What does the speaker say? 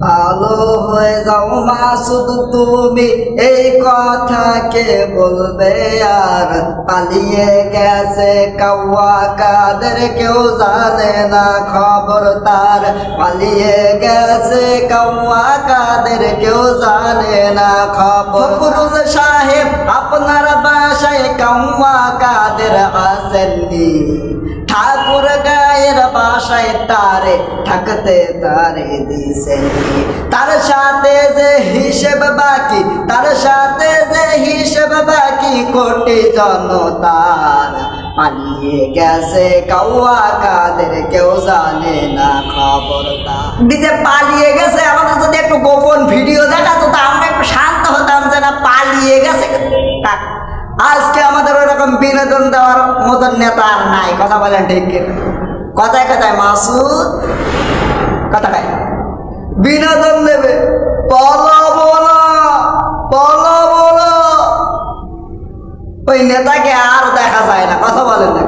ভালো হয়ে যাও মাসুদ তুমি, এই কথা কে বলবে আর? পালিয়ে গেছে কাওয়া কাদের, কেউ জানে না খবর তার। পালিয়ে গেছে কাওয়া কাদের, কেউ জানে না খবর। ফখরুল সাহেব আপনার বাসায় কাওয়া কাদের আসেননি? ঠাকুর গায়ের বাসায় তারে থাকতে তারে দিছেননি। তার সাথে যে হিসেব বাকি, তার সাথে যে হিসেব বাকি কোটি জনতার। পালিয়ে গেছে কাওয়া কাদের, কেউ জানে না খবর তার। দিতে পালিয়ে গেছে, আমাদের যদি একটু গোপন ভিডিও দেখাতো তা আমরা একটু শান্ত হতাম যে না পালিয়ে গেছে। আজকে আমাদের ওইরকম বিনোদন দেওয়ার মতন নেতা আর নাই। কথা বলেন ঠিক কিনা? কথায় কথায় মাসুদ কথায় বিনোদন দেবে, পালাবো না পালাবো না, ওই নেতাকে আর দেখা যায় না। কথা বলেন না।